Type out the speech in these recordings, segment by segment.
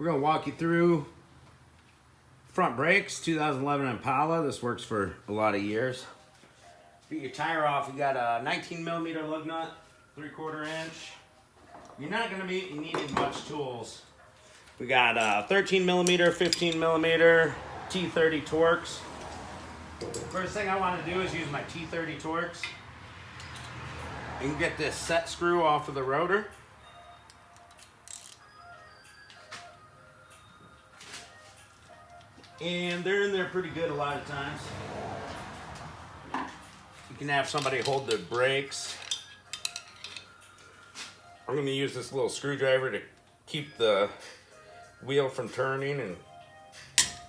We're going to walk you through front brakes, 2011 Impala. This works for a lot of years. Get your tire off. You got a 19 millimeter lug nut, 3/4 inch. You're not going to be needing much tools. We got 13 millimeter, 15 millimeter, T30 Torx. First thing I want to do is use my T30 Torx. You can get this set screw off of the rotor. And they're in there pretty good a lot of times. You can have somebody hold the brakes. I'm going to use this little screwdriver to keep the wheel from turning, and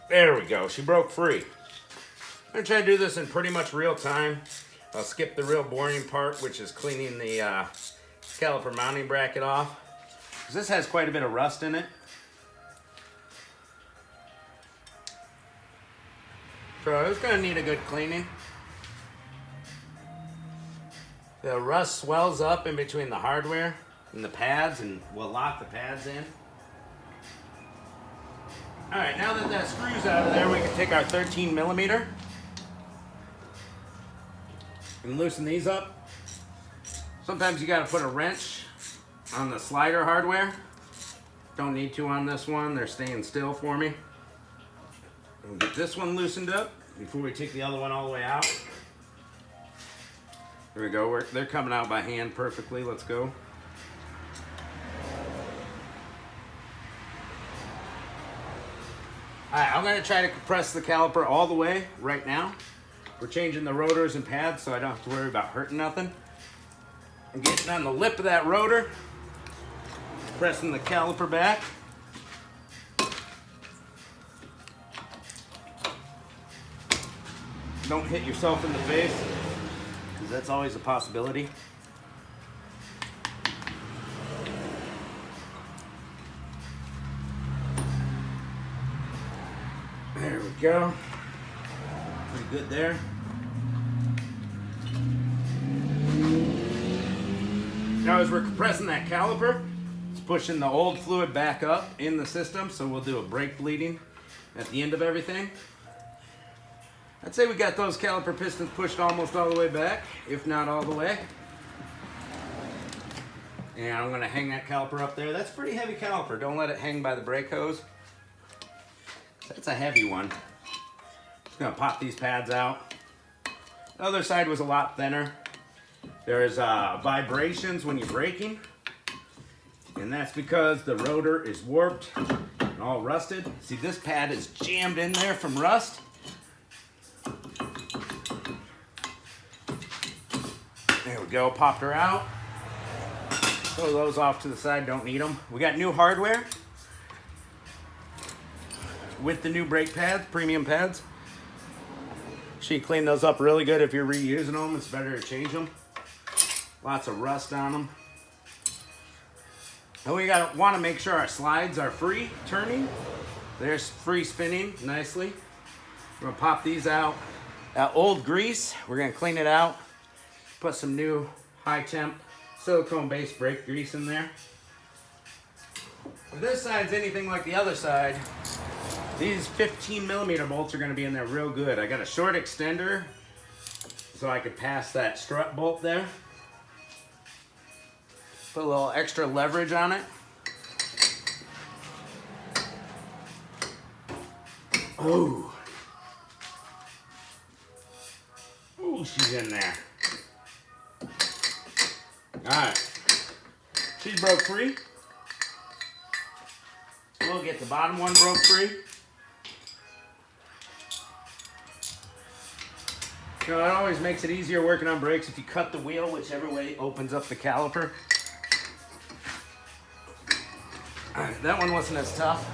there we go. She broke free. I'm going to try to do this in pretty much real time. I'll skip the real boring part, which is cleaning the caliper mounting bracket off, because this has quite a bit of rust in it. So it's going to need a good cleaning. The rust swells up in between the hardware and the pads, and will lock the pads in. All right, now that that screw's out of there, we can take our 13 millimeter and loosen these up. Sometimes you got to put a wrench on the slider hardware. Don't need to on this one. They're staying still for me. We'll get this one loosened up before we take the other one all the way out. There we go. They're coming out by hand perfectly. Let's go. All right, I'm going to try to compress the caliper all the way right now. We're changing the rotors and pads, so I don't have to worry about hurting nothing. I'm getting on the lip of that rotor, pressing the caliper back. Don't hit yourself in the face, because that's always a possibility. There we go. Pretty good there. Now as we're compressing that caliper, it's pushing the old fluid back up in the system, so we'll do a brake bleeding at the end of everything. I'd say we got those caliper pistons pushed almost all the way back, if not all the way. And I'm gonna hang that caliper up there. That's a pretty heavy caliper. Don't let it hang by the brake hose. That's a heavy one. Just gonna pop these pads out. The other side was a lot thinner. There's vibrations when you're braking, and that's because the rotor is warped and all rusted. See, this pad is jammed in there from rust. There we go, popped her out. Throw those off to the side, don't need them. We got new hardware with the new brake pads, premium pads. She cleaned those up really good. If you're reusing them, it's better to change them. Lots of rust on them. And we want to make sure our slides are free turning. They're free spinning nicely. We're gonna pop these out. That old grease, we're gonna clean it out. Put some new high temp silicone based brake grease in there. If this side's anything like the other side, these 15 millimeter bolts are going to be in there real good. I got a short extender so I could pass that strut bolt there. Put a little extra leverage on it. Ooh. Ooh, she's in there. Alright. She's broke free. We'll get the bottom one broke free. You know, it always makes it easier working on brakes if you cut the wheel whichever way opens up the caliper. Alright, that one wasn't as tough.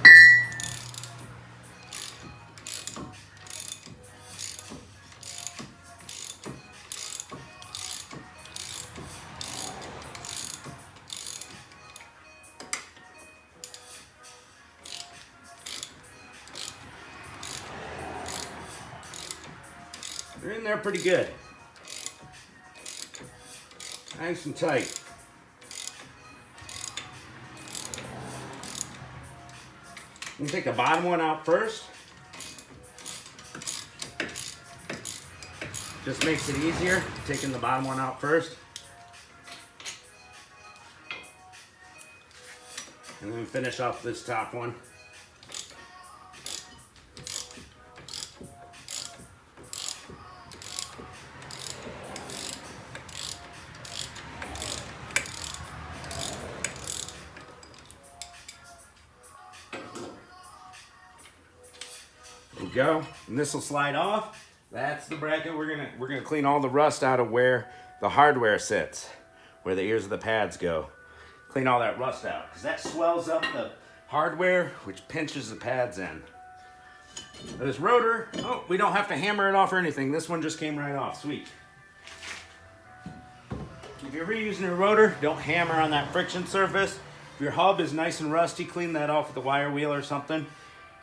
They're in there pretty good. Nice and tight. You take the bottom one out first. Just makes it easier, taking the bottom one out first. And then finish off this top one. There we go. And this will slide off. That's the bracket. We're gonna clean all the rust out of where the hardware sits, where the ears of the pads go. Clean all that rust out, because that swells up the hardware, which pinches the pads in. Now this rotor, oh, we don't have to hammer it off or anything. This one just came right off. Sweet. If you're reusing your rotor, don't hammer on that friction surface. If your hub is nice and rusty, clean that off with a wire wheel or something.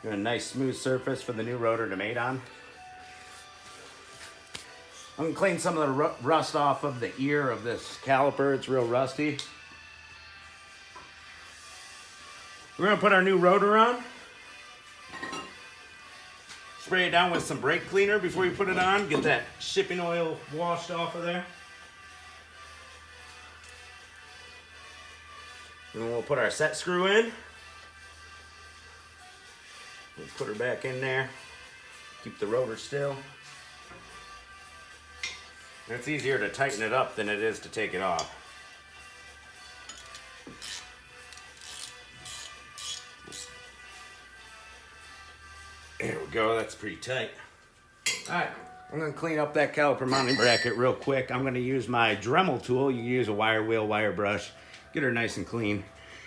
You have a nice smooth surface for the new rotor to mate on. I'm gonna clean some of the rust off of the ear of this caliper. It's real rusty. We're gonna put our new rotor on. Spray it down with some brake cleaner before you put it on. Get that shipping oil washed off of there. And then we'll put our set screw in. We'll put her back in there. Keep the rotor still. And it's easier to tighten it up than it is to take it off. There we go, that's pretty tight. All right, I'm gonna clean up that caliper mounting bracket real quick. I'm gonna use my Dremel tool. You can use a wire wheel, wire brush. Get her nice and clean.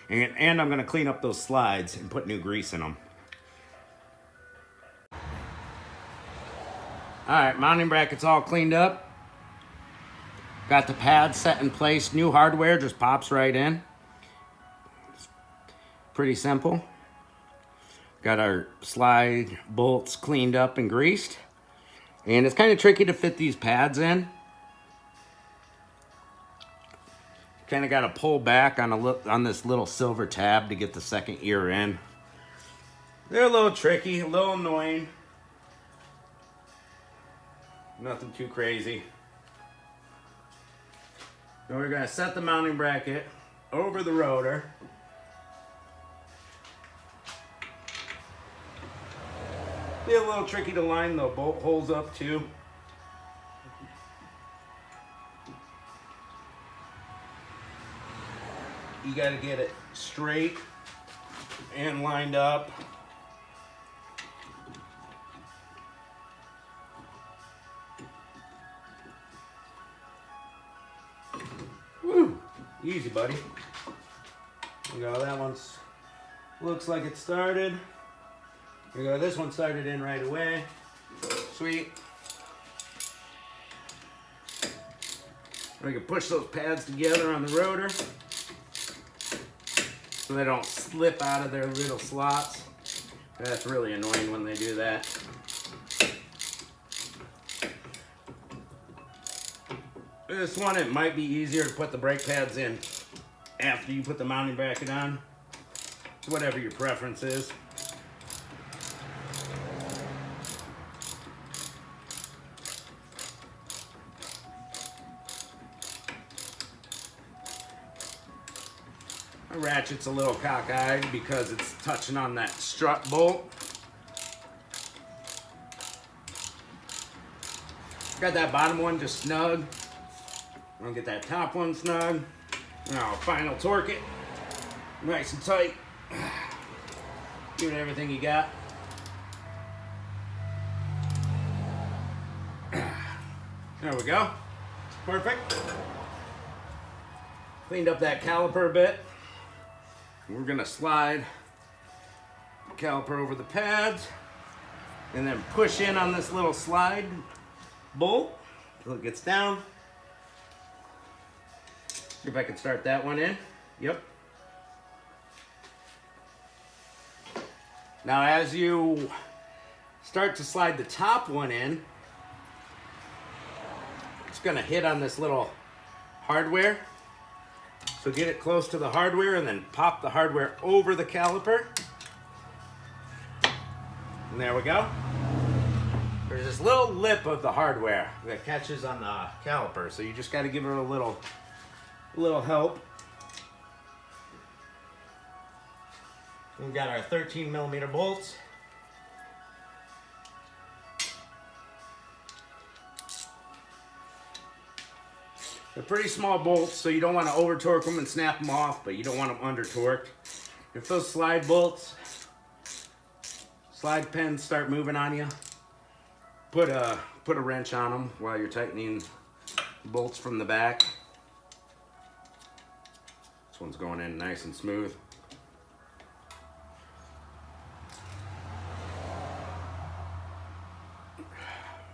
And I'm gonna clean up those slides and put new grease in them. All right, mounting bracket's all cleaned up. Got the pads set in place. New hardware just pops right in. It's pretty simple. Got our slide bolts cleaned up and greased. And it's kind of tricky to fit these pads in. Kind of got to pull back on this little silver tab to get the second ear in. They're a little tricky, a little annoying. Nothing too crazy. Now we're going to set the mounting bracket over the rotor. Be a little tricky to line the bolt holes up too. You got to get it straight and lined up. Woo! Easy, buddy. There you go. That one's looks like it started. There you go. This one started in right away. Sweet. We can push those pads together on the rotor so they don't slip out of their little slots. That's really annoying when they do that. This one, it might be easier to put the brake pads in after you put the mounting bracket on. It's whatever your preference is. My ratchet's a little cockeyed because it's touching on that strut bolt. Got that bottom one just snug. I'm gonna get that top one snug. Now final torque it. Nice and tight. Give it everything you got. There we go. Perfect. Cleaned up that caliper a bit. We're gonna slide the caliper over the pads and then push in on this little slide bolt until it gets down. See if I can start that one in. Yep. Now as you start to slide the top one in, it's gonna hit on this little hardware. So get it close to the hardware and then pop the hardware over the caliper. And there we go. There's this little lip of the hardware that catches on the caliper, so you just got to give it a little help. We've got our 13mm bolts. They're pretty small bolts, so you don't want to over torque them and snap them off, but you don't want them under torqued. If those slide pins start moving on you, put a wrench on them while you're tightening bolts from the back. This one's going in nice and smooth.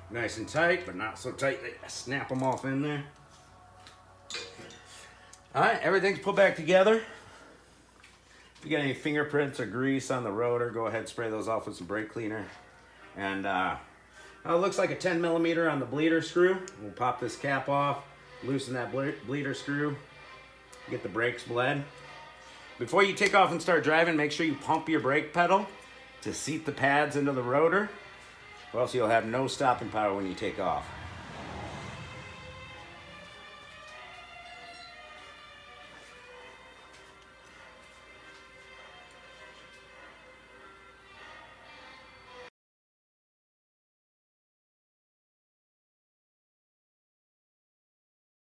Nice and tight, but not so tight that you snap them off in there. All right, everything's put back together. If you got any fingerprints or grease on the rotor, go ahead and spray those off with some brake cleaner. And it looks like a 10mm on the bleeder screw. We'll pop this cap off, loosen that bleeder screw, get the brakes bled. Before you take off and start driving, make sure you pump your brake pedal to seat the pads into the rotor, or else you'll have no stopping power when you take off.